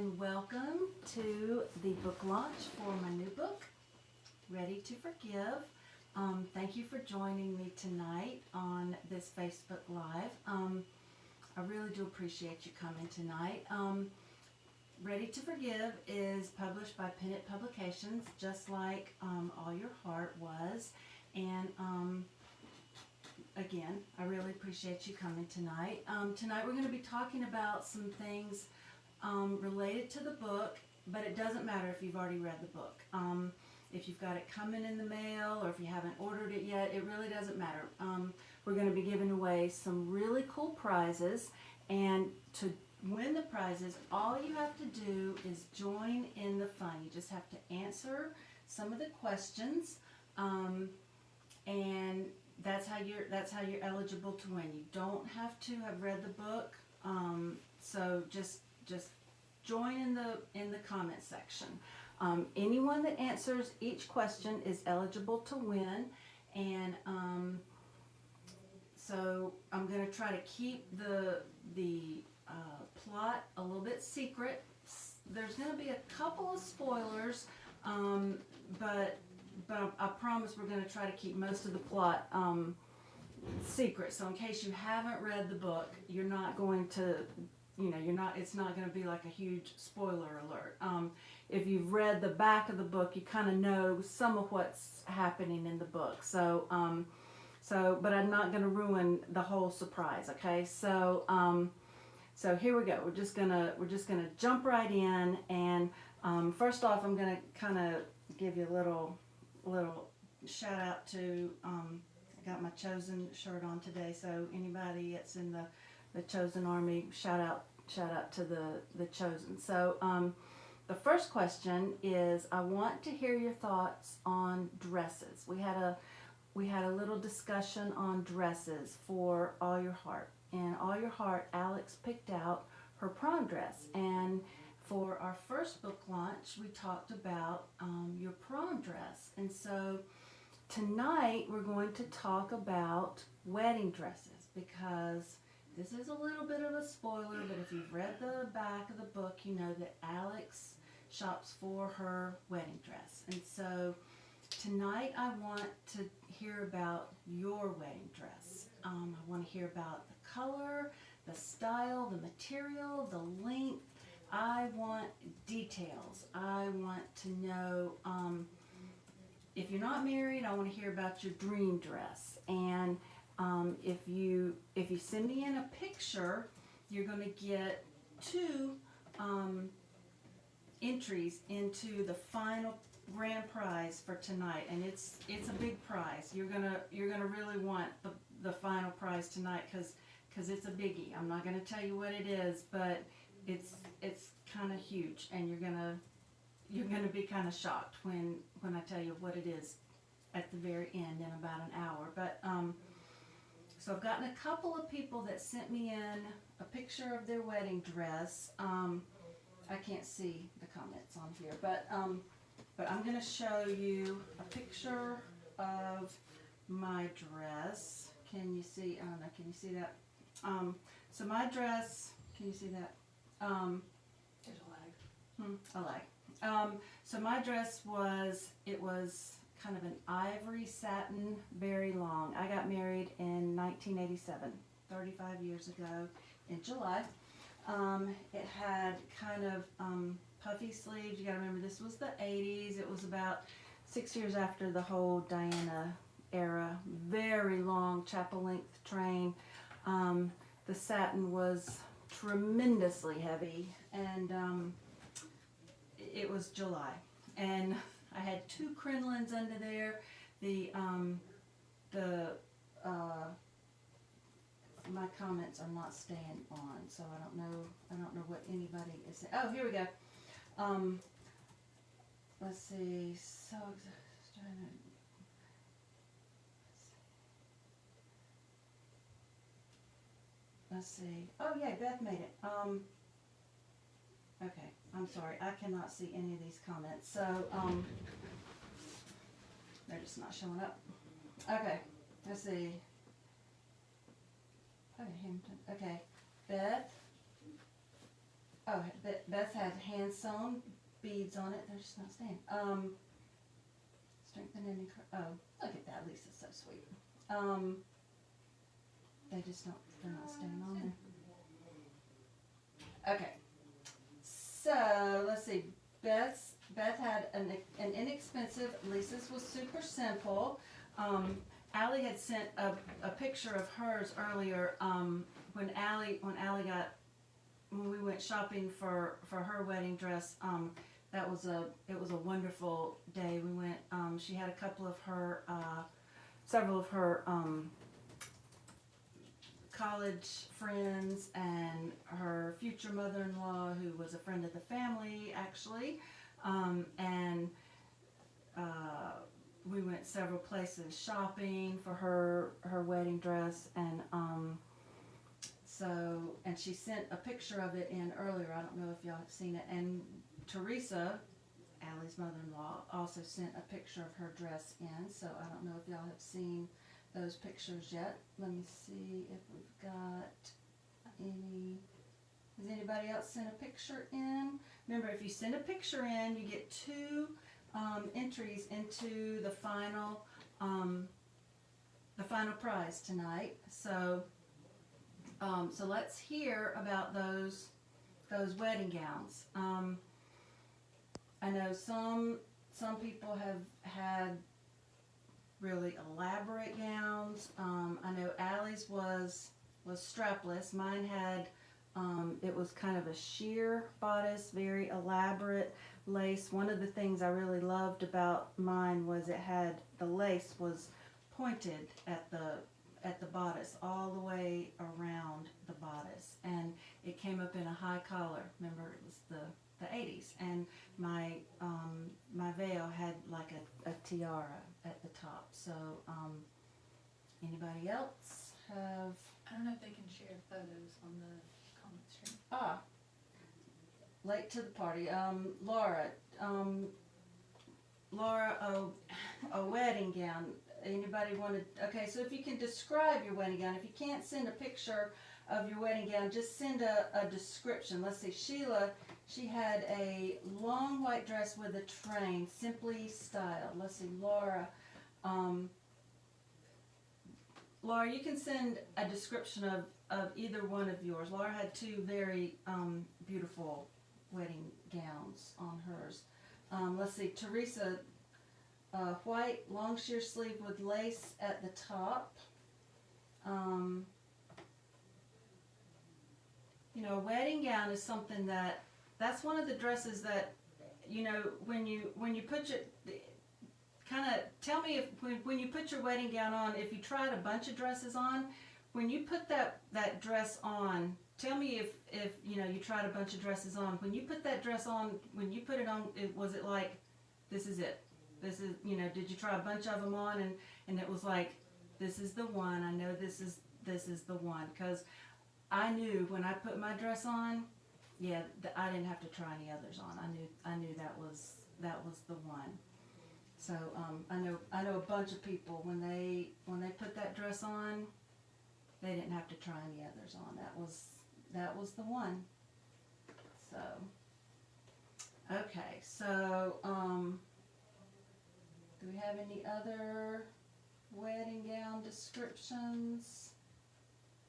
and welcome to the book launch for my new book, Ready to Forgive. Thank you for joining me tonight on this Facebook Live. I really do appreciate you coming tonight. Ready to Forgive is published by Pennant Publications, just like All Your Heart was. And again, I really appreciate you coming tonight. Tonight we're going to be talking about some things related to the book, but it doesn't matter if you've already read the book. If you've got it coming in the mail or if you haven't ordered it yet, it really doesn't matter. We're going to be giving away some really cool prizes, and to win the prizes, all you have to do is join in the fun. You just have to answer some of the questions, and that's how you're eligible to win. You don't have to have read the book, so just join in the comment section. Anyone that answers each question is eligible to win, and so I'm going to try to keep the plot a little bit secret. There's going to be a couple of spoilers, but I promise we're going to try to keep most of the plot secret. So in case you haven't read the book, you're not going to, it's not going to be like a huge spoiler alert. If you've read the back of the book, you kind of know some of what's happening in the book. So but I'm not going to ruin the whole surprise. Okay, so here we go. We're just gonna jump right in, and first off, I'm gonna kind of give you a little shout out to. I got my Chosen shirt on today, so anybody that's in the Chosen Army, shout out to the Chosen. So the first question is, I want to hear your thoughts on dresses. We had a little discussion on dresses for All Your Heart. And All Your Heart, Alex picked out her prom dress. And for our first book launch, we talked about your prom dress. And so tonight we're going to talk about wedding dresses, because this is a little bit of a spoiler, but if you've read the back of the book, you know that Alex shops for her wedding dress. And so tonight I want to hear about your wedding dress. I want to hear about the color, the style, the material, the length. I want details. I want to know, if you're not married, I want to hear about your dream dress. And if you send me in a picture, you're going to get 2 entries into the final grand prize for tonight, and it's a big prize. You're gonna really want the final prize tonight, because it's a biggie. I'm not gonna tell you what it is, but it's kind of huge, and you're gonna be kind of shocked when I tell you what it is at the very end in about an hour. But so I've gotten a couple of people that sent me in a picture of their wedding dress. I can't see the comments on here, but I'm going to show you a picture of my dress. Can you see? I don't know. Can you see that? So my dress. Can you see that? There's a lag. A lag. So my dress was kind of an ivory satin, very long. I got married in 1987, 35 years ago, in July. It had kind of puffy sleeves. You gotta remember, this was the 80s. It was about 6 years after the whole Diana era. Very long chapel length train. The satin was tremendously heavy, and it was July. And I had 2 crinolines under there. My comments are not staying on, so I don't know what anybody is saying. Oh, here we go. Let's see. So let's see. Oh yeah, Beth made it. Okay, I'm sorry, I cannot see any of these comments. So they're just not showing up. Okay, let's see. Okay, Beth, Oh, Beth had hand sewn beads on it. They're just not staying. Strengthening. Oh, look at that. Lisa's so sweet. They just don't. They're not staying on there. Okay. So let's see. Beth had an inexpensive. Lisa's was super simple. Allie had sent a picture of hers earlier. When we went shopping for her wedding dress. It was a wonderful day. We went. She had several of her college friends and her future mother-in-law, who was a friend of the family, actually, and we went several places shopping for her wedding dress, and and she sent a picture of it in earlier. I don't know if y'all have seen it. And Teresa, Allie's mother-in-law, also sent a picture of her dress in. So I don't know if y'all have seen those pictures yet. Let me see if we've got any. Has anybody else sent a picture in? Remember, if you send a picture in, you get 2 entries into the final prize tonight. So let's hear about those wedding gowns. I know some people have had really elaborate gowns. I know Allie's was strapless. Mine had it was kind of a sheer bodice, very elaborate lace. One of the things I really loved about mine was the lace was pointed at the bodice, all the way around the bodice, and it came up in a high collar. Remember, it was the 80s, and my veil had like a tiara at the top. So anybody else have? I don't know if they can share photos on the comment stream. Late to the party. Laura, a wedding gown. Anybody wanted? Okay, so if you can describe your wedding gown. If you can't send a picture of your wedding gown, just send a description. Let's see. Sheila, she had a long white dress with a train, simply styled. Let's see. Laura, you can send a description of either one of yours. Laura had 2 very beautiful wedding gowns on hers. Let's see. Teresa, white long sheer sleeve with lace at the top. A wedding gown is something that's one of the dresses that, when you put your, kind of tell me if when you put your wedding gown on, if you tried a bunch of dresses on, when you put that dress on, tell me if you tried a bunch of dresses on. When you put that dress on, when you put it on, was it like, this is it? This is, did you try a bunch of them on and it was like, this is the one, I know this is the one, because I knew when I put my dress on, I didn't have to try any others on. I knew that was the one. So I know a bunch of people when they put that dress on, they didn't have to try any others on. That was the one. So okay, so do we have any other wedding gown descriptions?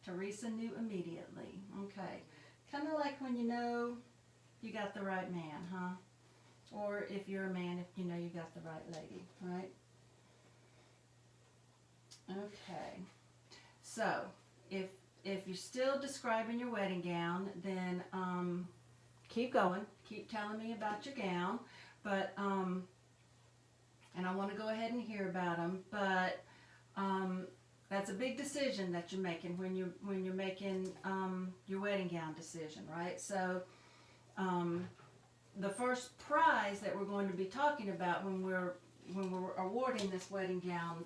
Teresa knew immediately. Okay. Kind of like when you got the right man, huh? Or if you're a man, if you got the right lady, right? Okay. So, if you're still describing your wedding gown, then keep going. Keep telling me about your gown. But and I want to go ahead and hear about them. But that's a big decision that you're making when you're making your wedding gown decision, right? So the first prize that we're going to be talking about when we're awarding this wedding gown,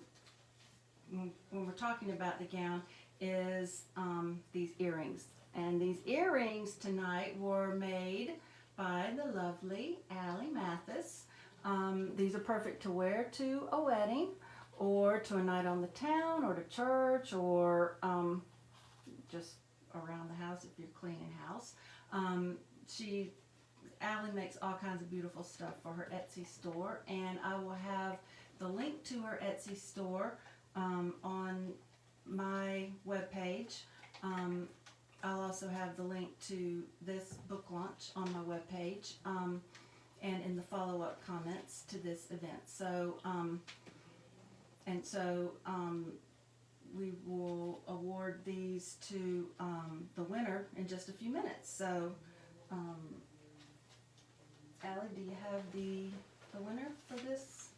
when we're talking about the gown, is these earrings. And these earrings tonight were made by the lovely Allie Mathis. These are perfect to wear to a wedding, or to a night on the town, or to church, or just around the house if you're cleaning house. Allie makes all kinds of beautiful stuff for her Etsy store, and I will have the link to her Etsy store on my webpage. I'll also have the link to this book launch on my webpage, and in the follow-up comments to this event. So, we will award these to the winner in just a few minutes. So, Allie, do you have the winner for this?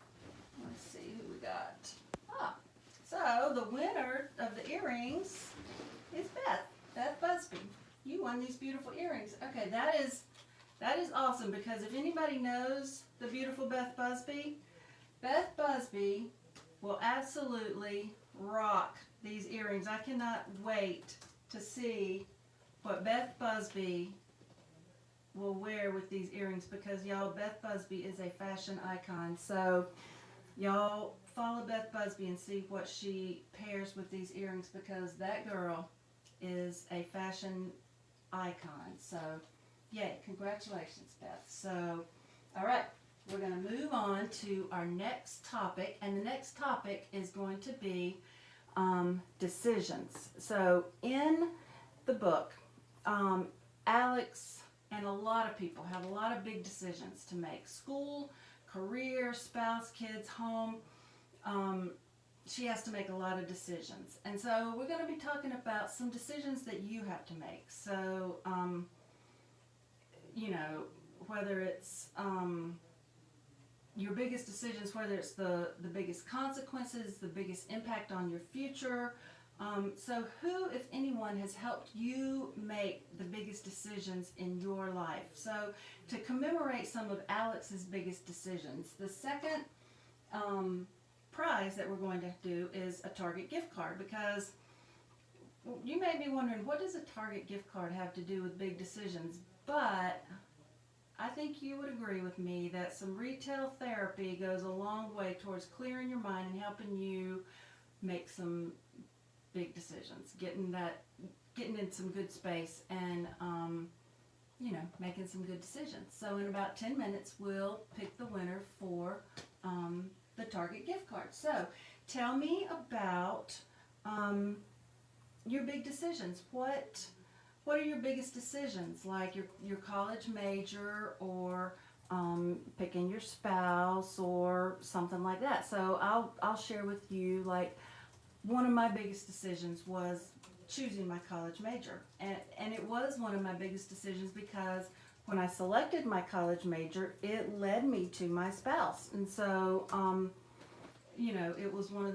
Let's see who we got. So the winner of the earrings is Beth Busby. You won these beautiful earrings. Okay, that is awesome, because if anybody knows the beautiful Beth Busby will absolutely rock these earrings. I cannot wait to see what Beth Busby will wear with these earrings, because y'all, Beth Busby is a fashion icon. So y'all follow Beth Busby and see what she pairs with these earrings, because that girl is a fashion icon. So yay, congratulations, Beth. So all right, we're going to move on to our next topic, and the next topic is going to be decisions. So in the book, Alex and a lot of people have a lot of big decisions to make: school, career, spouse, kids, home. She has to make a lot of decisions. And so we're going to be talking about some decisions that you have to make. So, whether it's your biggest decisions, whether it's the biggest consequences, the biggest impact on your future. So who, if anyone, has helped you make the biggest decisions in your life? So to commemorate some of Alex's biggest decisions, the second prize that we're going to do is a Target gift card, because you may be wondering, what does a Target gift card have to do with big decisions? But I think you would agree with me that some retail therapy goes a long way towards clearing your mind and helping you make some big decisions, getting in some good space, and making some good decisions. So in about 10 minutes, we'll pick the winner for the Target gift card. So tell me about your big decisions. What are your biggest decisions? Like your college major, or picking your spouse, or something like that. So I'll share with you, like, one of my biggest decisions was choosing my college major. And it was one of my biggest decisions because when I selected my college major, it led me to my spouse. And so, it was one of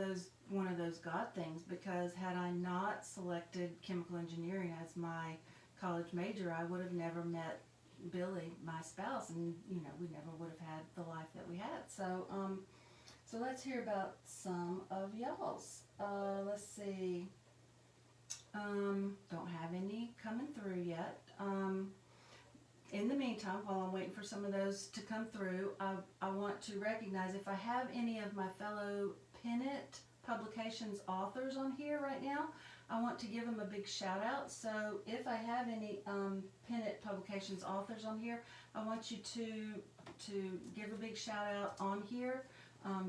those God things, because had I not selected chemical engineering as my college major, I would have never met Billy, my spouse, and, we never would have had the life that we had. So, so let's hear about some of y'all's. Let's see. Don't have any coming through yet. In the meantime, while I'm waiting for some of those to come through, I want to recognize if I have any of my fellow Pennant Publications authors on here right now, I want to give them a big shout out. So if I have any Pennant Publications authors on here, I want you to give a big shout out on here.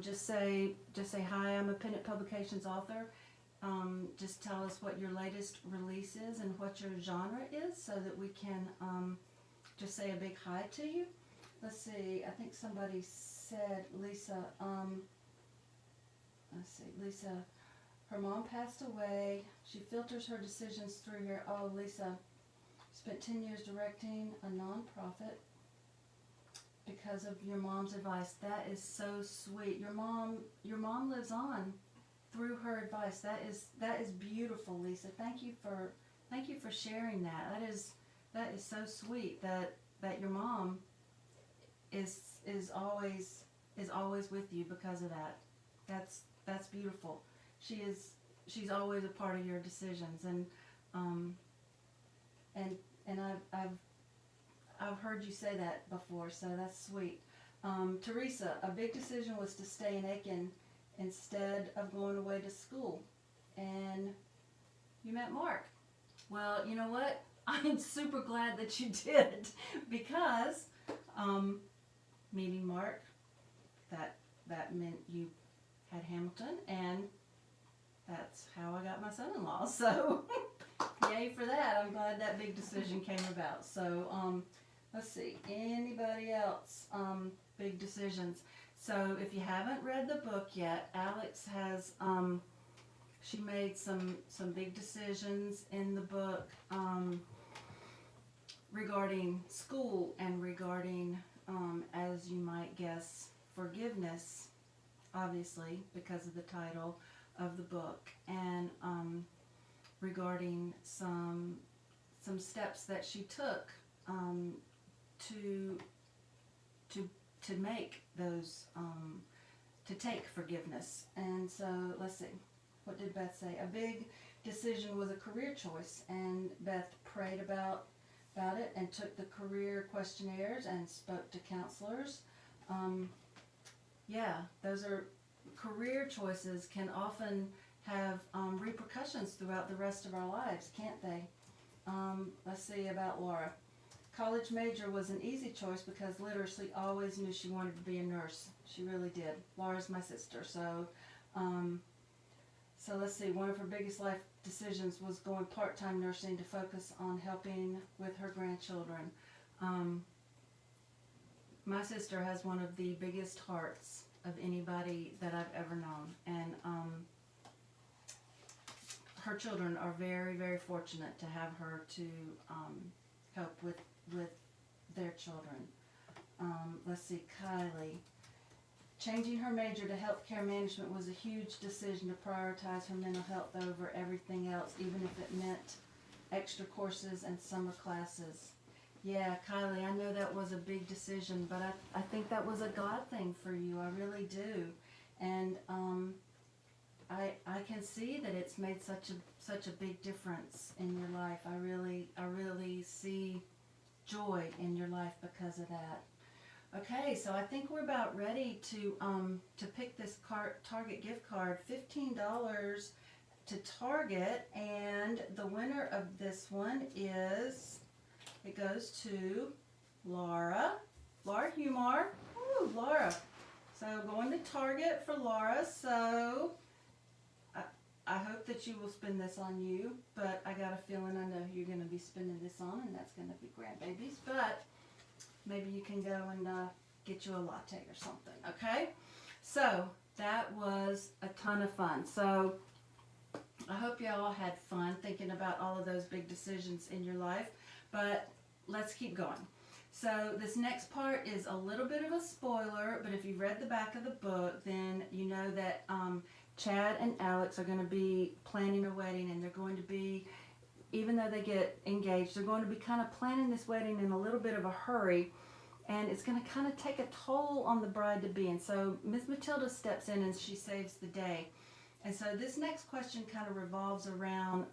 Just say hi, I'm a Pennant Publications author. Just tell us what your latest release is and what your genre is, so that we can just say a big hi to you. Let's see, I think somebody said, Lisa, Lisa, her mom passed away. She filters her decisions through here. Oh, Lisa spent 10 years directing a nonprofit because of your mom's advice. That is so sweet. Your mom lives on through her advice. That is beautiful, Lisa. Thank you for sharing that. That is so sweet that your mom is always with you because of that. That's beautiful. She's always a part of your decisions, and I've heard you say that before, so that's sweet. Teresa, a big decision was to stay in Aiken instead of going away to school, and you met Mark. Well, you know what? I'm super glad that you did, because meeting Mark, that meant you had Hamilton, and that's how I got my son-in-law. So yay for that. I'm glad that big decision came about. So let's see, anybody else big decisions? So if you haven't read the book yet, Alex has she made some big decisions in the book regarding school and regarding, as you might guess, forgiveness, obviously, because of the title of the book, and regarding some steps that she took to make those, to take forgiveness. And so let's see, what did Beth say? A big decision was a career choice, and Beth prayed about it and took the career questionnaires and spoke to counselors. Yeah, those are career choices, can often have repercussions throughout the rest of our lives, can't they? Let's see about Laura. College major was an easy choice because literacy always knew she wanted to be a nurse. She really did. Laura's my sister, so let's see. One of her biggest life decisions was going part-time nursing to focus on helping with her grandchildren. My sister has one of the biggest hearts of anybody that I've ever known, and her children are very, very fortunate to have her to help with their children. Let's see, Kylie. Changing her major to healthcare management was a huge decision to prioritize her mental health over everything else, even if it meant extra courses and summer classes. Yeah, Kylie, I know that was a big decision, but I think that was a God thing for you. I really do. And I can see that it's made such a big difference in your life. I really see joy in your life because of that. Okay, so I think we're about ready to pick this Target gift card, $15 to Target, and the winner of this one is, it goes to Laura Humar. Woo, Laura. So going to Target for Laura. So I hope that you will spend this on you, but I got a feeling I know who you're going to be spending this on, and that's going to be grandbabies. But maybe you can go and get you a latte or something, okay? So that was a ton of fun. So I hope you all had fun thinking about all of those big decisions in your life, but let's keep going. So this next part is a little bit of a spoiler, but if you read the back of the book, then you know that Chad and Alex are going to be planning a wedding, and they're going to be, even though they get engaged, they're going to be kind of planning this wedding in a little bit of a hurry, and it's going to kind of take a toll on the bride-to-be. And so Miss Matilda steps in and she saves the day. And so this next question kind of revolves around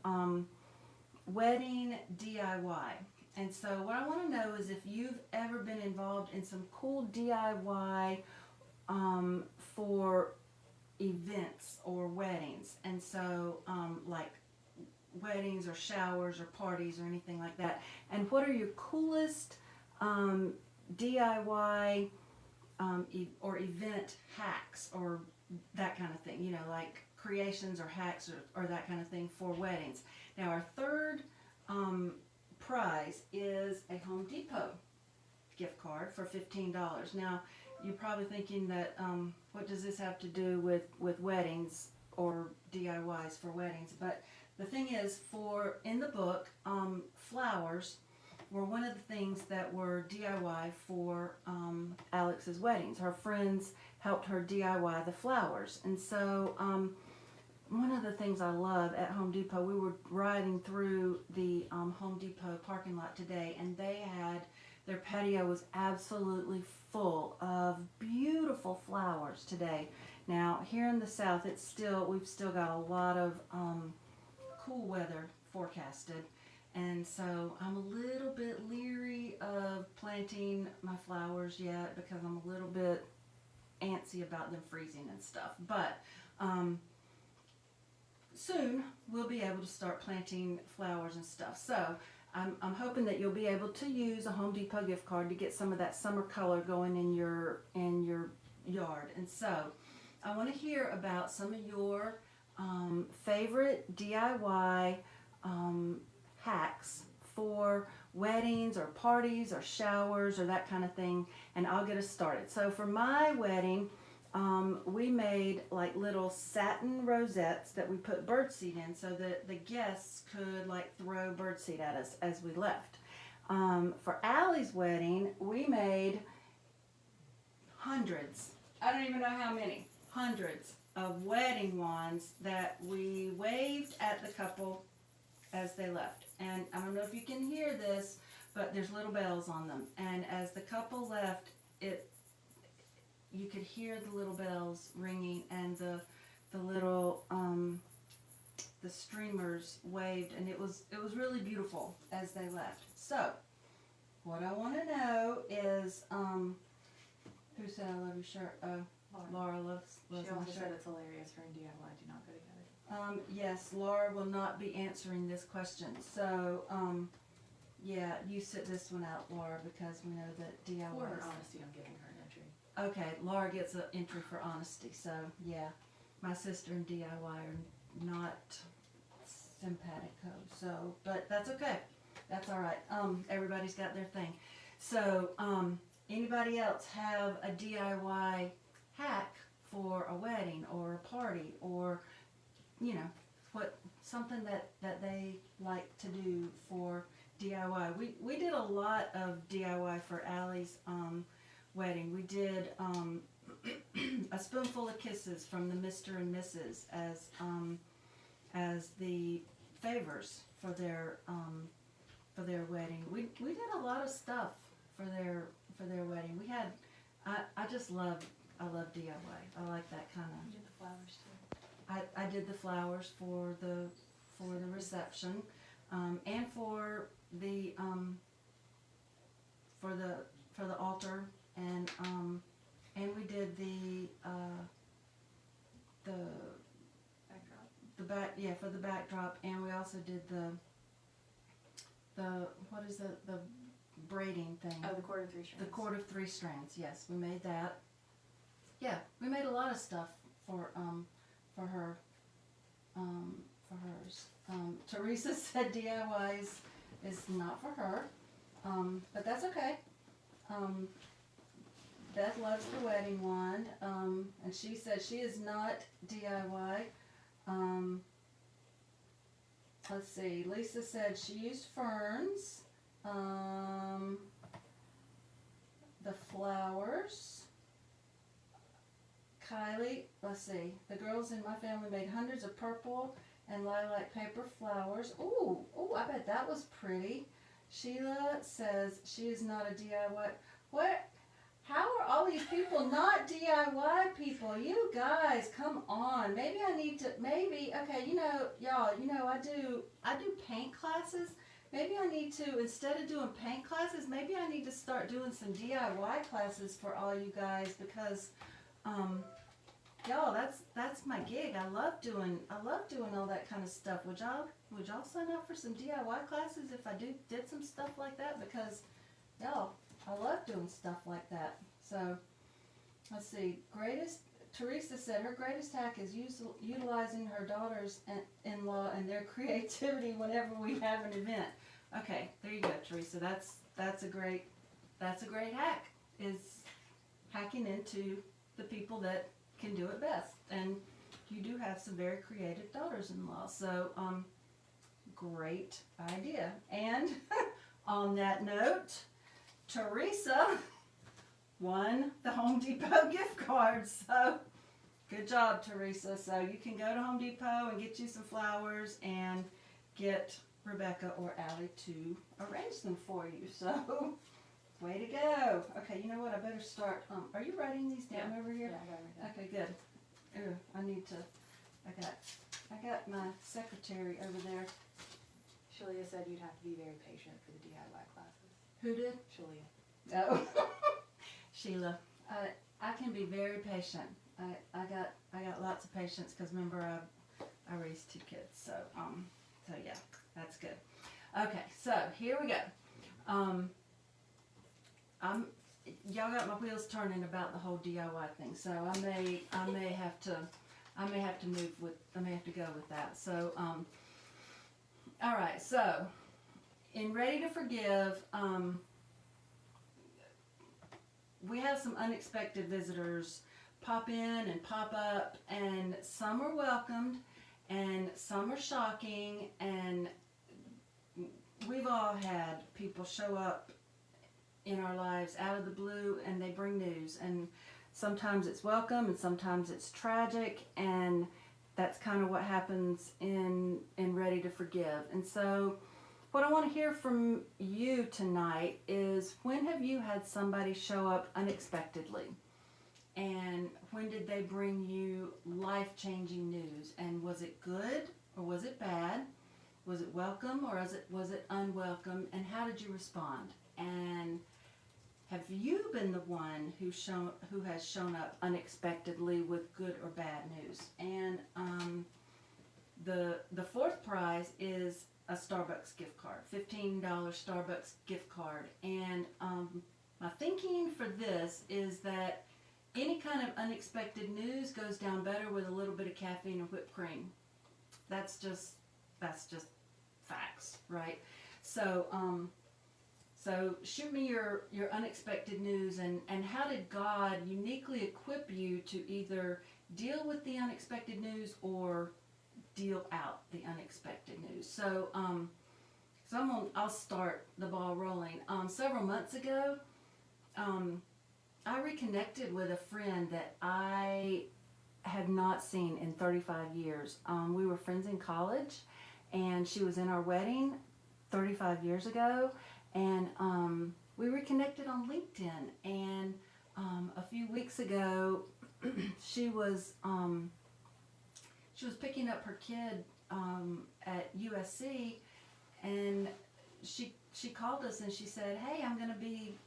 wedding DIY. And so what I want to know is if you've ever been involved in some cool DIY for events or weddings. And so like weddings or showers or parties or anything like that. And what are your coolest DIY or event hacks or that kind of thing, you know, like creations or hacks or that kind of thing for weddings. Now our third prize is a Home Depot gift card for $15. Now you're probably thinking that what does this have to do with weddings or DIYs for weddings? But the thing is, in the book, flowers were one of the things that were DIY for Alex's weddings. Her friends helped her DIY the flowers. And so one of the things I love at Home Depot, we were riding through the Home Depot parking lot today, and their patio was absolutely full of beautiful flowers today. Now here in the South, we've still got a lot of cool weather forecasted, and so I'm a little bit leery of planting my flowers yet because I'm a little bit antsy about them freezing and stuff. But soon we'll be able to start planting flowers and stuff. So I'm hoping that you'll be able to use a Home Depot gift card to get some of that summer color going in your yard. And so I want to hear about some of your favorite DIY hacks for weddings or parties or showers or that kind of thing, and I'll get us started. So for my wedding, we made like little satin rosettes that we put birdseed in so that the guests could like throw birdseed at us as we left. For Allie's wedding, we made hundreds, I don't even know how many, hundreds of wedding wands that we waved at the couple as they left. And I don't know if you can hear this, but there's little bells on them. And as the couple left, you could hear the little bells ringing, and the little the streamers waved, and it was really beautiful as they left. So what I want to know is who said I love your shirt? Laura loves She my also shirt. said it's hilarious. Her and DIY do not go together. Yes, Laura will not be answering this question. So, yeah, you sit this one out, Laura, because we know that DIY. For her honesty, I'm giving her an entry. Okay, Laura gets an entry for honesty. So, yeah, my sister and DIY are not simpatico. So, but that's okay. That's all right. Everybody's got their thing. So, anybody else have a DIY hack for a wedding or a party, or something that they like to do for DIY? We did a lot of DIY for Allie's wedding. We did a spoonful of kisses from the Mr. and Mrs. as the favors for their wedding. We did a lot of stuff for their wedding. We had I love DIY. I like that kind of. You did the flowers too. I did the flowers for the reception, and for the altar, and we did the Backdrop. for the backdrop, and we also did the what is the braiding thing? Oh, the cord of 3 strands. The cord of 3 strands. Yes, we made that. Yeah, we made a lot of stuff for her, for hers. Teresa said DIY is not for her, but that's okay. Beth loves the wedding wand, and she said she is not DIY. Let's see, Lisa said she used ferns, the flowers. Kylie, let's see, the girls in my family made hundreds of purple and lilac paper flowers. Ooh, I bet that was pretty. Sheila says she is not a DIY. What? How are all these people not DIY people? You guys, come on. Maybe I need to, okay, y'all, I do paint classes. Maybe I need to, instead of doing paint classes, maybe I need to start doing some DIY classes for all you guys, because y'all, that's my gig. I love doing all that kind of stuff. Would y'all sign up for some DIY classes if I did some stuff like that? Because y'all, I love doing stuff like that. So let's see. Teresa said her greatest hack is utilizing her daughters-in-law and their creativity whenever we have an event. Okay, there you go, Teresa. That's a great hack, is hacking into the people that can do it best. And you do have some very creative daughters-in-law, so great idea. And on that note, Teresa won the Home Depot gift card. So good job, Teresa. So you can go to Home Depot and get you some flowers and get Rebecca or Allie to arrange them for you. So way to go. Okay, you know what? I better start. Are you writing these down over here? Yeah, I got it right Okay, good. Ooh, I got my secretary over there. Shelia said you'd have to be very patient for the DIY classes. Who did? Shelia. Oh, Sheila. I can be very patient. I got lots of patience because remember I raised 2 kids. So yeah, that's good. Okay, so here we go. Y'all got my wheels turning about the whole DIY thing, so I may have to go with that. So, all right. So, in Ready to Forgive, we have some unexpected visitors pop in and pop up, and some are welcomed, and some are shocking, and we've all had people show up in our lives out of the blue, and they bring news, and sometimes it's welcome and sometimes it's tragic, and that's kind of what happens in Ready to Forgive. And so what I want to hear from you tonight is, when have you had somebody show up unexpectedly, and when did they bring you life-changing news, and was it good or was it bad? Was it welcome or was it unwelcome, and how did you respond? And have you been the one who has shown up unexpectedly with good or bad news? And the fourth prize is a Starbucks gift card, $15 Starbucks gift card. And my thinking for this is that any kind of unexpected news goes down better with a little bit of caffeine and whipped cream. That's just facts, right? So so shoot me your unexpected news, and how did God uniquely equip you to either deal with the unexpected news or deal out the unexpected news? So I'll start the ball rolling. Several months ago, I reconnected with a friend that I had not seen in 35 years. We were friends in college, and she was in our wedding 35 years ago. And we reconnected on LinkedIn, and a few weeks ago, she was picking up her kid at USC, and she called us and she said, "Hey, I'm going to be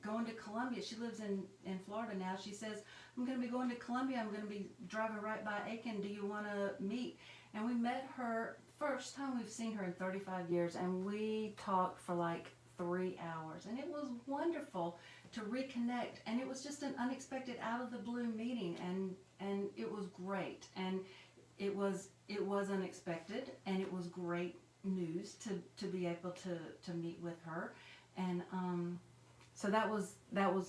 going to Columbia." She lives in Florida now. She says, "I'm going to be going to Columbia. I'm going to be driving right by Aiken. Do you want to meet?" And we met her. First time we've seen her in 35 years, and we talked for like 3 hours, and it was wonderful to reconnect, and it was just an unexpected out of the blue meeting, and it was great, and it was unexpected, and it was great news to be able to meet with her. And so that was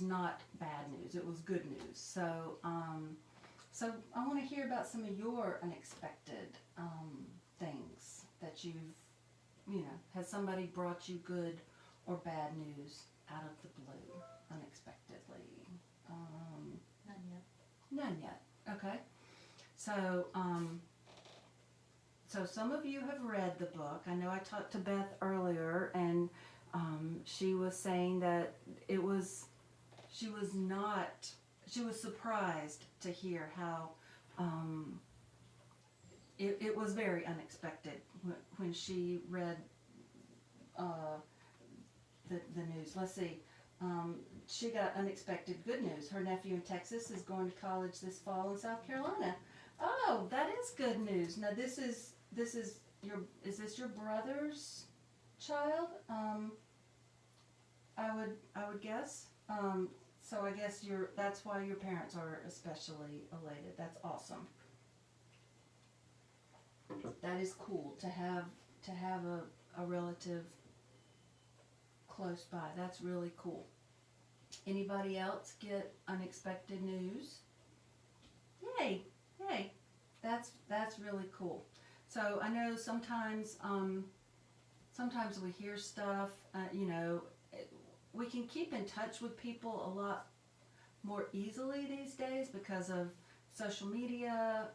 not bad news, it was good news. So so I want to hear about some of your unexpected things that has somebody brought you good or bad news out of the blue, unexpectedly? None yet. Okay. So so some of you have read the book. I know I talked to Beth earlier, and she was saying that she was surprised to hear how it was very unexpected when she read the news. Let's see. She got unexpected good news. Her nephew in Texas is going to college this fall in South Carolina. Oh, that is good news. Now is this your brother's child? I would guess. So I guess that's why your parents are especially elated. That's awesome. That is cool to have a relative close by. That's really cool. Anybody else get unexpected news? Yay. That's really cool. So I know sometimes we hear stuff, we can keep in touch with people a lot more easily these days because of social media,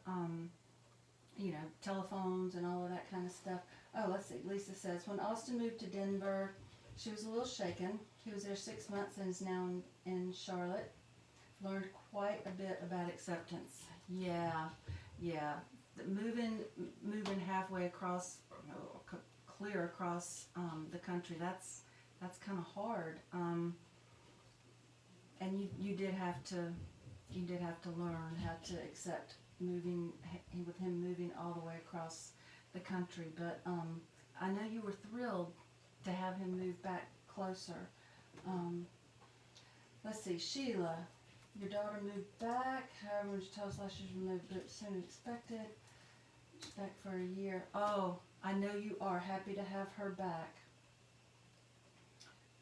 telephones and all of that kind of stuff. Oh, let's see. Lisa says, when Austin moved to Denver, she was a little shaken. He was there 6 months and is now in Charlotte. Learned quite a bit about acceptance. Yeah. Moving halfway across, clear across the country. That's kind of hard. And you did have to learn how to accept with him moving all the way across the country. But I know you were thrilled to have him move back closer. Let's see, Sheila, your daughter moved back. However, she told us last year she moved sooner than expected. She's back for a year. Oh, I know you are happy to have her back.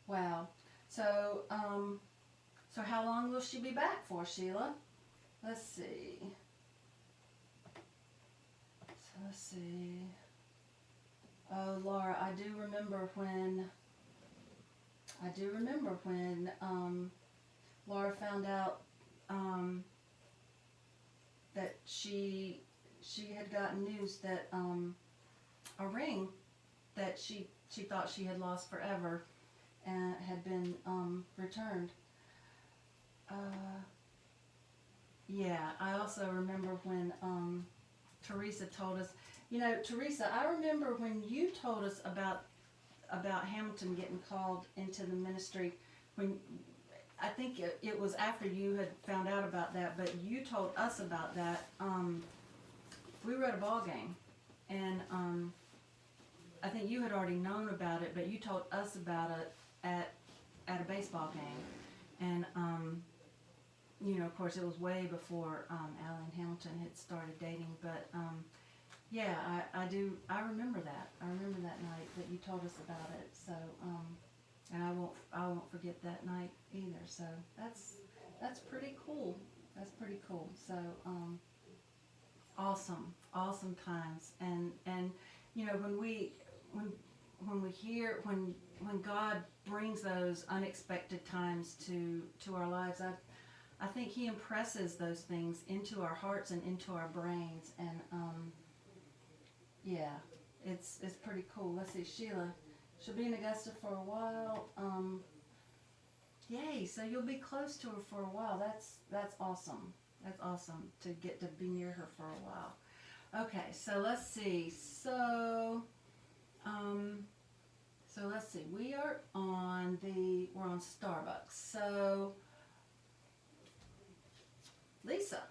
Wow. So, so how long will she be back for, Sheila? Let's see. Oh, Laura, I do remember when Laura found out that she had gotten news that a ring that she thought she had lost forever and had been returned. Yeah, I also remember when Teresa told us. You know, Teresa, I remember when you told us about Hamilton getting called into the ministry. When I think it was after you had found out about that, but you told us about that. We were at a ball game, and I think you had already known about it, but you told us about it at a baseball game, and you know, of course, it was way before Allie and Hamilton had started dating, but yeah, I remember that. I remember that night that you told us about it. So, and I won't forget that night either. So that's pretty cool. That's pretty cool. So, awesome times. And you know, when God brings those unexpected times to our lives, I think He impresses those things into our hearts and into our brains, and yeah, it's pretty cool. Let's see, Sheila, she'll be in Augusta for a while. Yay! So you'll be close to her for a while. That's awesome. That's awesome to get to be near her for a while. Okay, so let's see. So let's see. We're on Starbucks. So Lisa,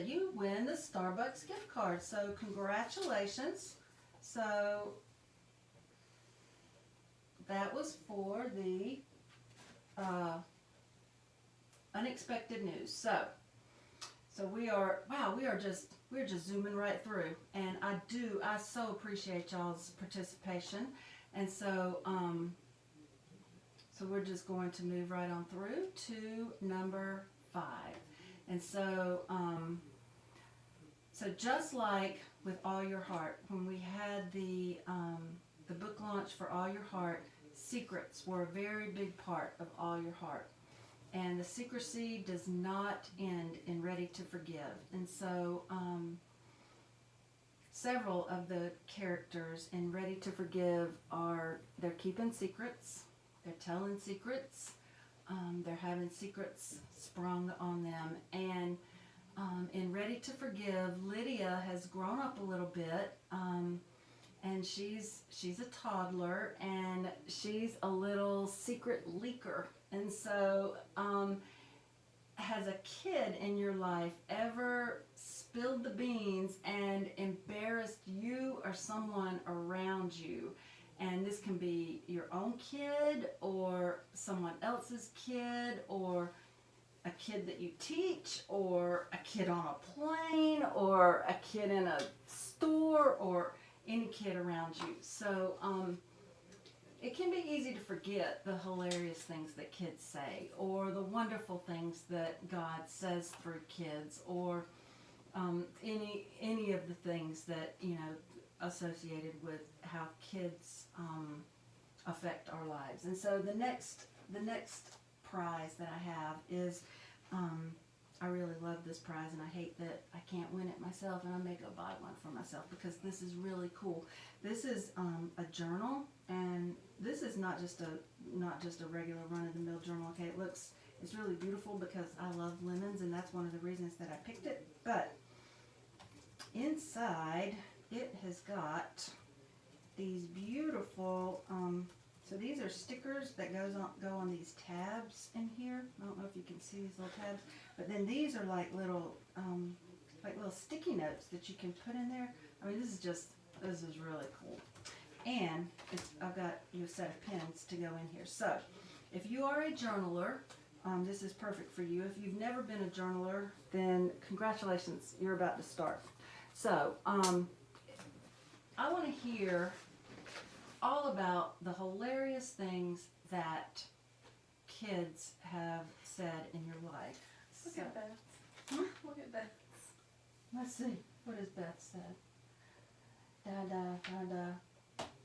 you win the Starbucks gift card. So congratulations. So that was for the unexpected news. So we're just zooming right through, and I so appreciate y'all's participation, and so we're just going to move right on through to number 5. And so just like with All Your Heart, when we had the book launch for All Your Heart, secrets were a very big part of All Your Heart. And the secrecy does not end in Ready to Forgive. And so several of the characters in Ready to Forgive they're keeping secrets, they're telling secrets, they're having secrets sprung on them. And in Ready to Forgive, Lydia has grown up a little bit, and she's a toddler, and she's a little secret leaker. And so, has a kid in your life ever spilled the beans and embarrassed you or someone around you? And this can be your own kid or someone else's kid, or a kid that you teach, or a kid on a plane, or a kid in a store, or any kid around you. So it can be easy to forget the hilarious things that kids say, or the wonderful things that God says through kids, or any of the things that, you know, associated with how kids affect our lives. And so the next prize that I have is, I really love this prize, and I hate that I can't win it myself, and I may go buy one for myself because this is really cool. This is a journal, and this is not just a regular run-of-the-mill journal. Okay, it's really beautiful because I love lemons, and that's one of the reasons that I picked it. But inside, it has got these beautiful. So these are stickers that go on these tabs in here. I don't know if you can see these little tabs, but then these are like little sticky notes that you can put in there. I mean, this is really cool. And I've got you a set of pens to go in here. So, if you are a journaler, this is perfect for you. If you've never been a journaler, then congratulations, you're about to start. So, I want to hear all about the hilarious things that kids have said in your life. Look at Beth. Look at Beth. Let's see. What has Beth said? Dada, dada.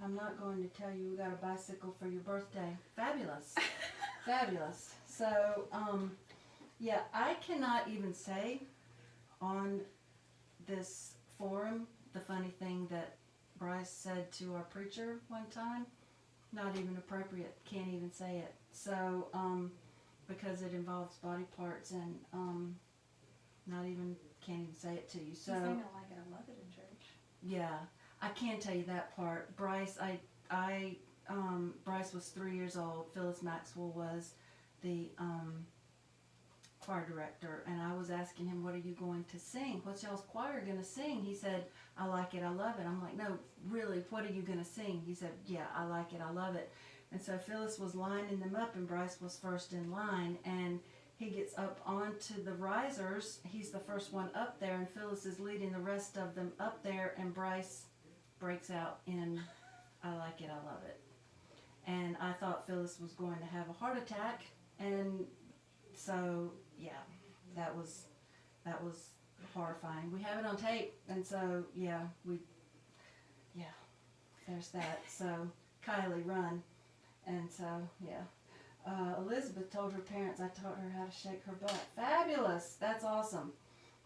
I'm not going to tell you we got a bicycle for your birthday. Fabulous. Fabulous. So, yeah, I cannot even say on this forum the funny thing that Bryce said to our preacher one time. Not even appropriate. Can't even say it. So, because it involves body parts and not even, can't even say it to you. So, He's saying I like it, I love it in church. yeah, I can tell you that part. Bryce, Bryce was 3 years old. Phyllis Maxwell was the choir director, and I was asking him, "What are you going to sing? What's y'all's choir going to sing?" He said, "I like it, I love it." I'm like, "No, really, what are you going to sing?" He said, "Yeah, I like it, I love it." And so Phyllis was lining them up, and Bryce was first in line, and he gets up onto the risers. He's the first one up there, and Phyllis is leading the rest of them up there, and Bryce breaks out in "I like it, I love it." And I thought Phyllis was going to have a heart attack, and so yeah, that was horrifying. We have it on tape, and so yeah, there's that. So Kylie, run. And so yeah, Elizabeth told her parents I taught her how to shake her butt. Fabulous. That's awesome.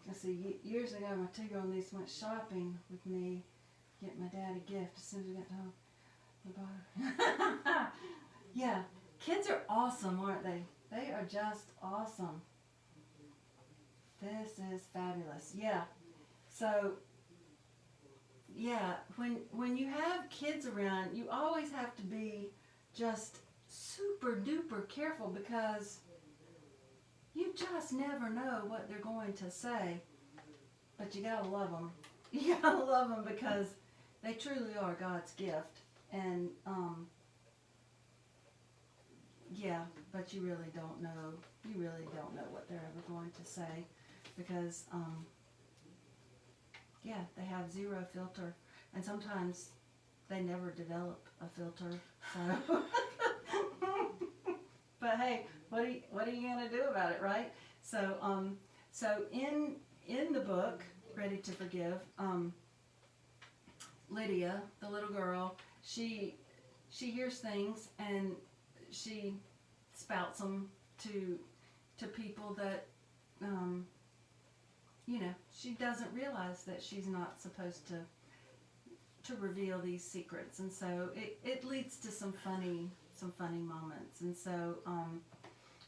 Let's see, years ago my 2-year-old niece went shopping with me, get my dad a gift as soon as we got home. We bought her. Yeah, kids are awesome, aren't they? They are just awesome. This is fabulous. Yeah. So, yeah, when you have kids around, you always have to be just super duper careful because you just never know what they're going to say. But you gotta love them. You gotta love them because they truly are God's gift. And, yeah, but you really don't know. You really don't know what they're ever going to say because, yeah, they have zero filter, and sometimes they never develop a filter. So, but hey, what are you gonna do about it, right? So, so in the book, Ready to Forgive, Lydia, the little girl, she hears things and she spouts them to people that, you know, she doesn't realize that she's not supposed to reveal these secrets, and so it leads to some funny moments, and so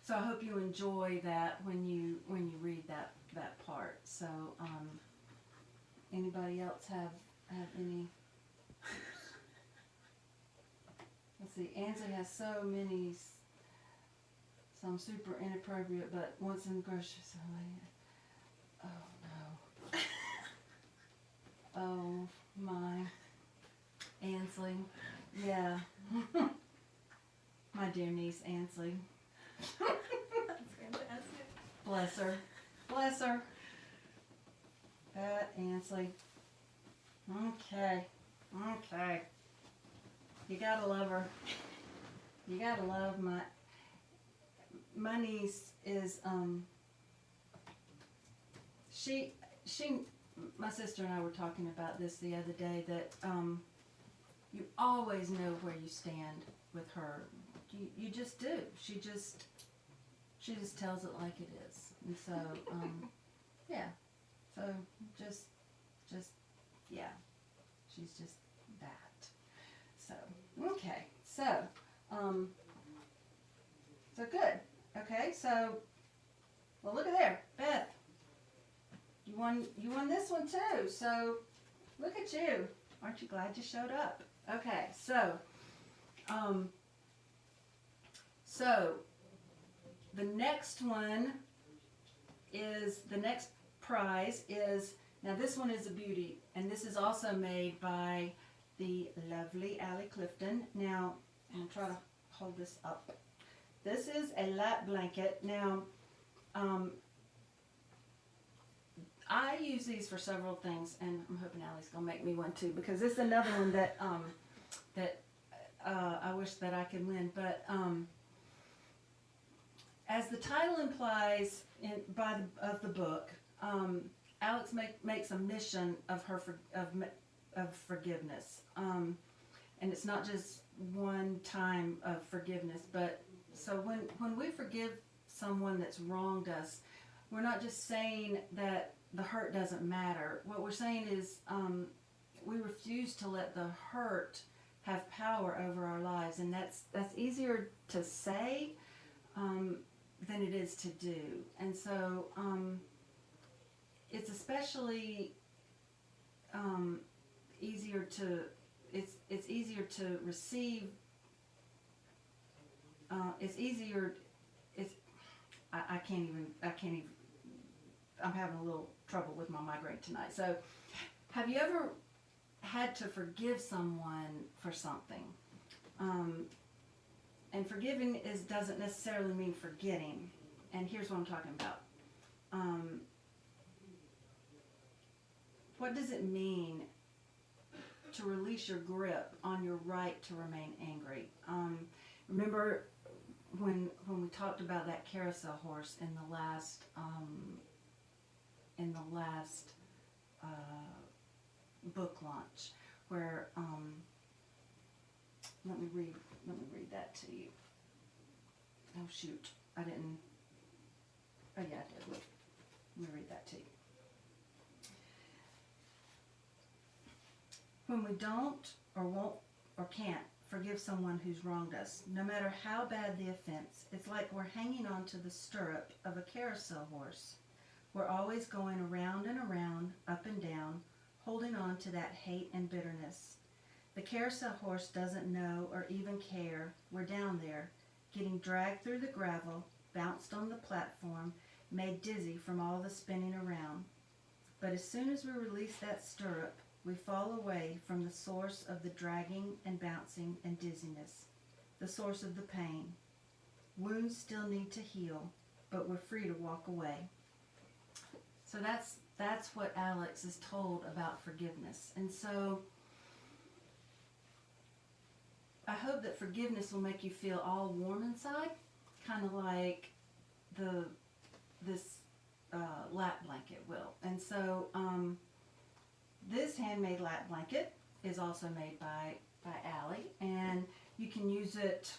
so I hope you enjoy that when you read that part. So anybody else have any? Let's see, Ansley has so many, some super inappropriate, but once in the grocery store, oh no. Oh my. Ansley. Yeah. My dear niece Ansley. That's fantastic. Bless her. Bless her. That Ansley. Okay. Okay. You gotta love her. You gotta love my niece is she my sister and I were talking about this the other day, that you always know where you stand with her. You just do. She just tells it like it is. And so yeah. So just yeah. She's just that. So, okay. So so good. Okay, so well, look at there. Beth. You won this one too. So look at you. Aren't you glad you showed up? Okay, so so the next one is, the next prize is, now this one is a beauty, and this is also made by the lovely LeighAnne Clifton. Now, I'm going to try to hold this up. This is a lap blanket. Now, I use these for several things, and I'm hoping Allie's going to make me one too, because this is another one that I wish that I could win. But as the title implies of the book, Alex makes a mission of of forgiveness, and it's not just one time of forgiveness. But so when we forgive someone that's wronged us, we're not just saying that the hurt doesn't matter. What we're saying is we refuse to let the hurt have power over our lives, and that's easier to say than it is to do. And so it's especially easier to receive. I can't even. I'm having a little trouble with my migraine tonight. So, have you ever had to forgive someone for something? And forgiving doesn't necessarily mean forgetting. And here's what I'm talking about. What does it mean to release your grip on your right to remain angry? Remember when we talked about that carousel horse in the last book launch, where let me read that to you. Oh shoot, I didn't. Oh yeah, I did. Look, let me read that to you. When we don't or won't or can't forgive someone who's wronged us, no matter how bad the offense, it's like we're hanging on to the stirrup of a carousel horse. We're always going around and around, up and down, holding on to that hate and bitterness. The carousel horse doesn't know or even care we're down there, getting dragged through the gravel, bounced on the platform, made dizzy from all the spinning around. But as soon as we release that stirrup, we fall away from the source of the dragging and bouncing and dizziness, the source of the pain. Wounds still need to heal, but we're free to walk away. So that's what Alex is told about forgiveness. And so I hope that forgiveness will make you feel all warm inside, kind of like this lap blanket will. And so this handmade lap blanket is also made by Allie, and you can use it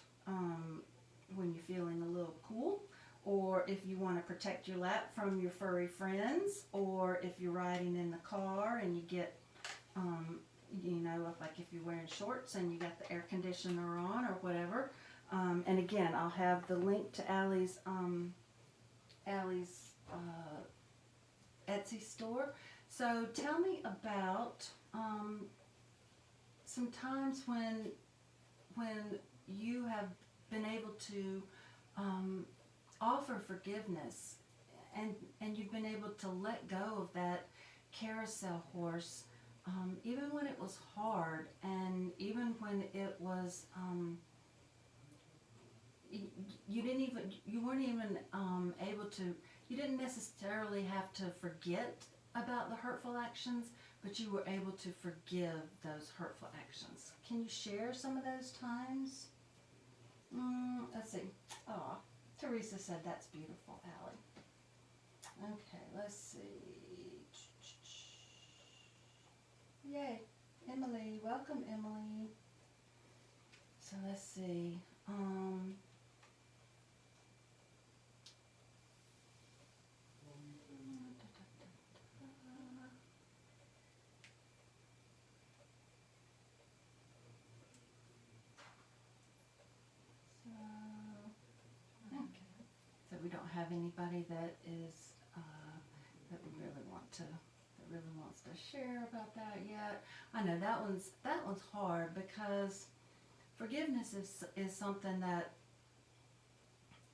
when you're feeling a little cool, or if you want to protect your lap from your furry friends, or if you're riding in the car and you get, like if you're wearing shorts and you got the air conditioner on or whatever. And again, I'll have the link to Allie's Etsy store. So tell me about some times when you have been able to offer forgiveness and you've been able to let go of that carousel horse, even when it was hard, and even when it was you didn't necessarily have to forget about the hurtful actions, but you were able to forgive those hurtful actions. Can you share some of those times? Let's see. Oh, Teresa said that's beautiful, Allie. Okay, let's see. Yay, Emily. Welcome, Emily. So let's see. So we don't have anybody that is that really wants to share about that yet. I know that one's hard, because forgiveness is something that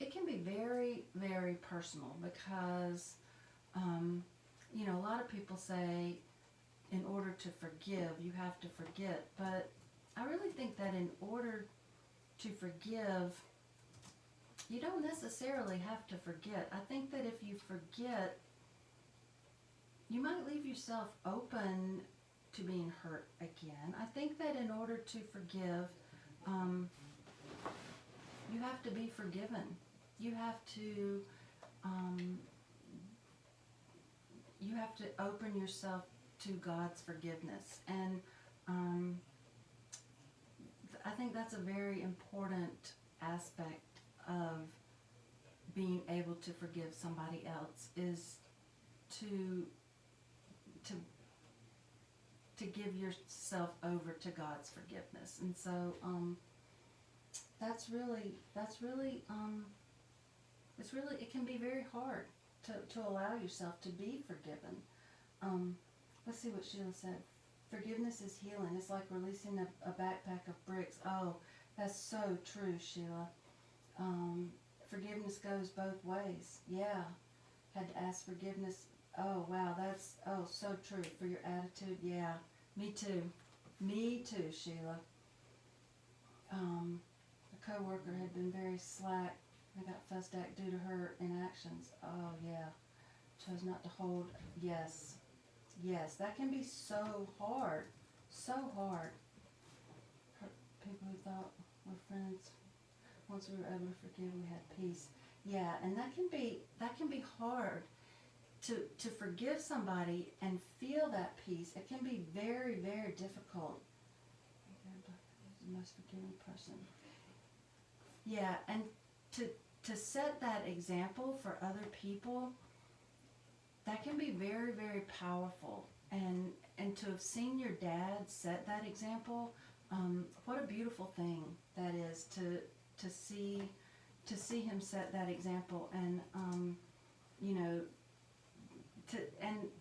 it can be very, very personal, because a lot of people say in order to forgive, you have to forget. But I really think that in order to forgive, you don't necessarily have to forget. I think that if you forget, you might leave yourself open to being hurt again. I think that in order to forgive, you have to be forgiven. You have to open yourself to God's forgiveness. And I think that's a very important aspect of being able to forgive somebody else, is to give yourself over to God's forgiveness. And so that's really it can be very hard to allow yourself to be forgiven. Let's see what Sheila said. Forgiveness is healing. It's like releasing a backpack of bricks. Oh, that's so true, Sheila. Forgiveness goes both ways. Yeah. Had to ask forgiveness. Oh, wow, that's, so true. For your attitude, yeah. Me too. Me too, Sheila. A coworker had been very slack. I got fussed at due to her inactions. Oh, yeah. Chose not to hold. Yes. Yes, that can be so hard. So hard. People who thought were friends. Once we were able to forgive, we had peace. Yeah, and that can be hard to forgive somebody and feel that peace. It can be very, very difficult. The most forgiving person. Yeah, and to set that example for other people, that can be very, very powerful. And to have seen your dad set that example, what a beautiful thing that is to see him set that example. And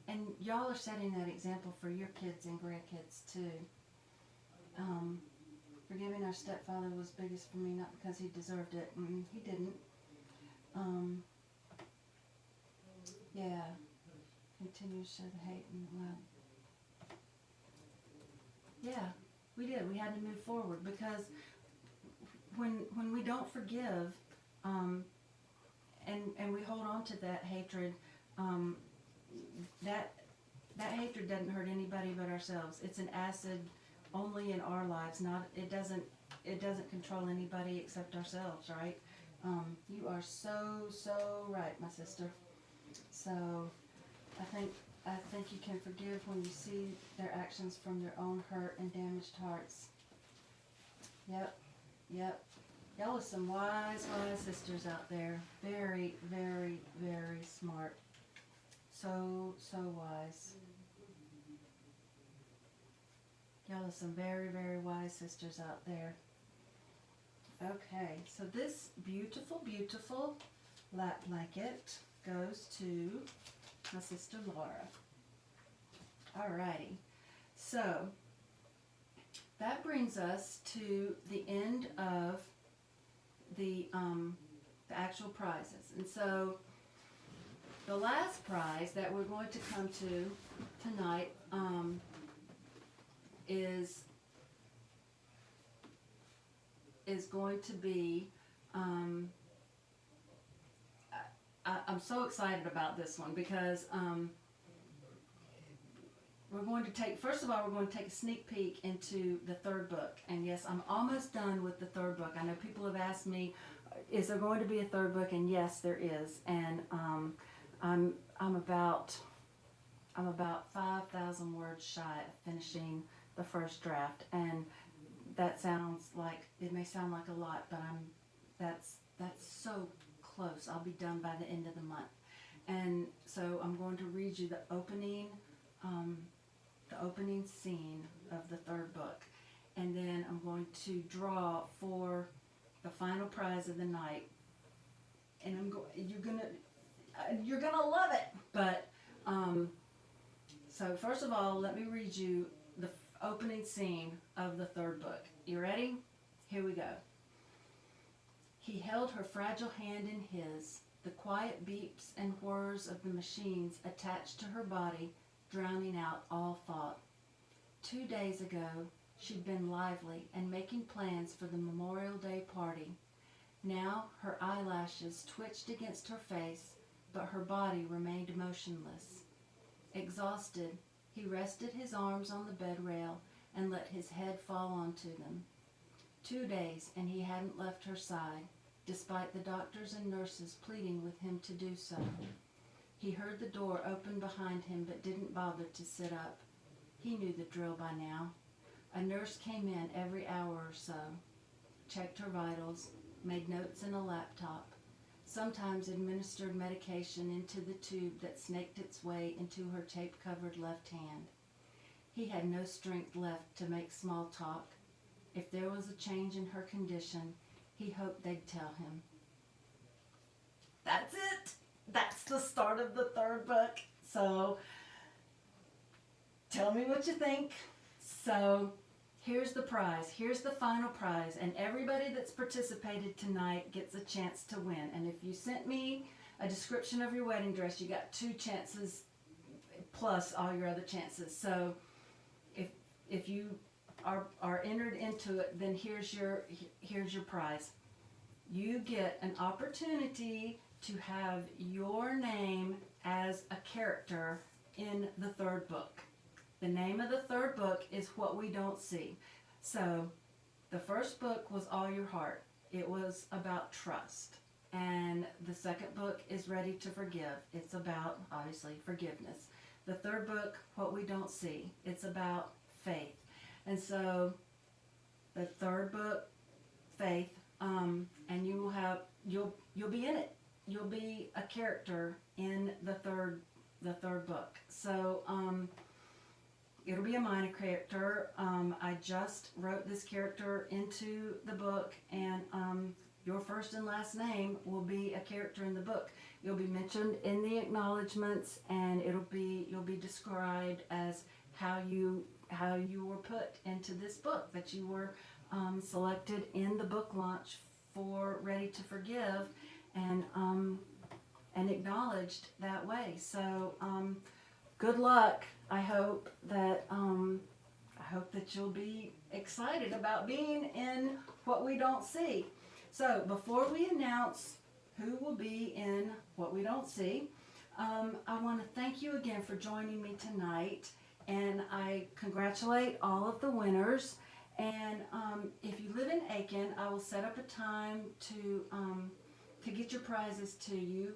and y'all are setting that example for your kids and grandkids too. Forgiving our stepfather was biggest for me, not because he deserved it. He didn't. Yeah. Continue to show the hate and love. Yeah, we did. We had to move forward, because when we don't forgive, and we hold on to that hatred, that hatred doesn't hurt anybody but ourselves. It's an acid only in our lives. It doesn't control anybody except ourselves, right? You are so right, my sister. So I think you can forgive when you see their actions from their own hurt and damaged hearts. Yep. Y'all are some wise sisters out there. Very, very, very smart. So wise. Y'all are some very, very wise sisters out there. Okay, so this beautiful, beautiful lap blanket goes to my sister Laura. Alrighty, so that brings us to the end of the actual prizes. And so the last prize that we're going to come to tonight is going to be, I'm so excited about this one, because we're going to take, first of all, we're going to take a sneak peek into the third book. And yes, I'm almost done with the third book. I know people have asked me, is there going to be a third book? And yes, there is. And I'm about 5,000 words shy of finishing the first draft. And that sounds like, it may sound like a lot, but that's so close. I'll be done by the end of the month. And so I'm going to read you the opening scene of the third book, and then I'm going to draw for the final prize of the night. And you're gonna love it. But so first of all, let me read you the opening scene of the third book. You ready? Here we go. He held her fragile hand in his. The quiet beeps and whirs of the machines attached to her body drowning out all thought. 2 days ago, she'd been lively and making plans for the Memorial Day party. Now her eyelashes twitched against her face, but her body remained motionless. Exhausted, he rested his arms on the bed rail and let his head fall onto them. 2 days, and he hadn't left her side, despite the doctors and nurses pleading with him to do so. He heard the door open behind him but didn't bother to sit up. He knew the drill by now. A nurse came in every hour or so, checked her vitals, made notes in a laptop, sometimes administered medication into the tube that snaked its way into her tape-covered left hand. He had no strength left to make small talk. If there was a change in her condition, he hoped they'd tell him. That's it. That's the start of the third book. So, tell me what you think. So, here's the prize. Here's the final prize. And everybody that's participated tonight gets a chance to win. And if you sent me a description of your wedding dress, you got 2 chances plus all your other chances. So, if you are entered into it, then here's your prize. You get an opportunity to have your name as a character in the third book. The name of the third book is What We Don't See. So the first book was All Your Heart. It was about trust. And the second book is Ready to Forgive. It's about, obviously, forgiveness. The third book, What We Don't See, it's about faith. And so the third book, Faith, and you will have, you'll be in it. You'll be a character in the third book. So it'll be a minor character. I just wrote this character into the book, and your first and last name will be a character in the book. You'll be mentioned in the acknowledgments, and you'll be described as how you were put into this book, that you were selected in the book launch for Ready to Forgive, and acknowledged that way. So good luck. I hope that you'll be excited about being in What We Don't See. So before we announce who will be in What We Don't See, I want to thank you again for joining me tonight, and I congratulate all of the winners. And if you live in Aiken, I will set up a time to get your prizes to you.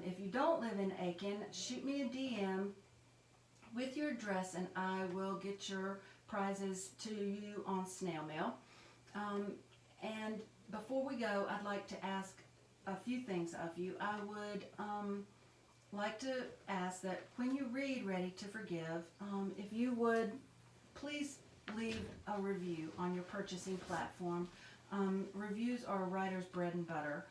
If you don't live in Aiken, shoot me a DM with your address, and I will get your prizes to you on snail mail. And before we go, I'd like to ask a few things of you. I would like to ask that when you read Ready to Forgive, if you would please leave a review on your purchasing platform. Reviews are a writer's bread and butter.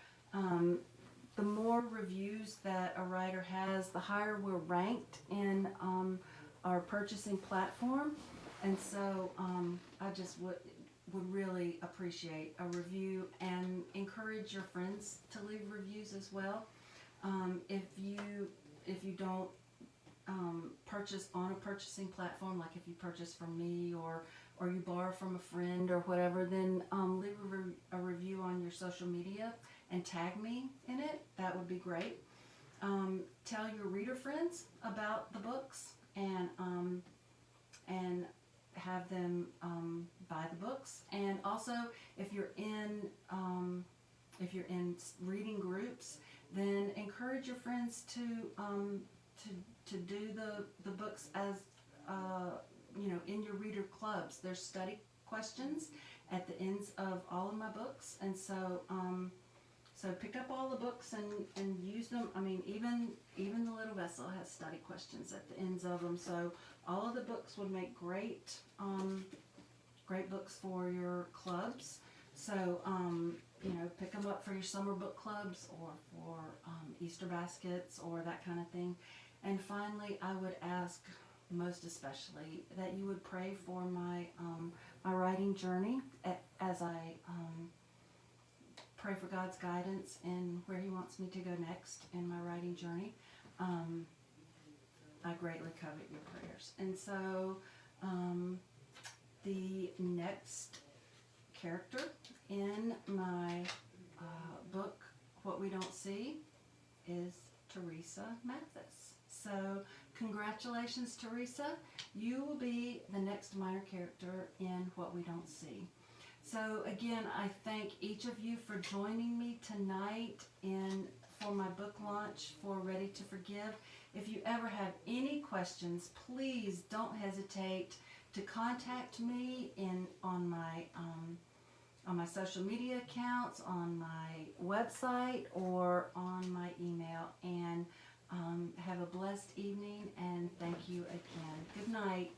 The more reviews that a writer has, the higher we're ranked in our purchasing platform. And so I just would really appreciate a review, and encourage your friends to leave reviews as well. If you don't purchase on a purchasing platform, like if you purchase from me or you borrow from a friend or whatever, then leave a review on your social media and tag me in it. That would be great. Tell your reader friends about the books, and have them buy the books. And also, if you're in reading groups, then encourage your friends to do the books as in your reader clubs. There's study questions at the ends of all of my books, and so pick up all the books and use them. I mean, even The Little Vessel has study questions at the ends of them. So all of the books would make great books for your clubs. So pick them up for your summer book clubs, or for Easter baskets, or that kind of thing. And finally, I would ask, most especially, that you would pray for my writing journey, as I pray for God's guidance and where He wants me to go next in my writing journey. I greatly covet your prayers. And so the next character in my book, What We Don't See, is Teresa Mathis. So congratulations, Teresa. You will be the next minor character in What We Don't See. So again, I thank each of you for joining me tonight for my book launch for Ready to Forgive. If you ever have any questions, please don't hesitate to contact me on my social media accounts, on my website, or on my email. And have a blessed evening, and thank you again. Good night.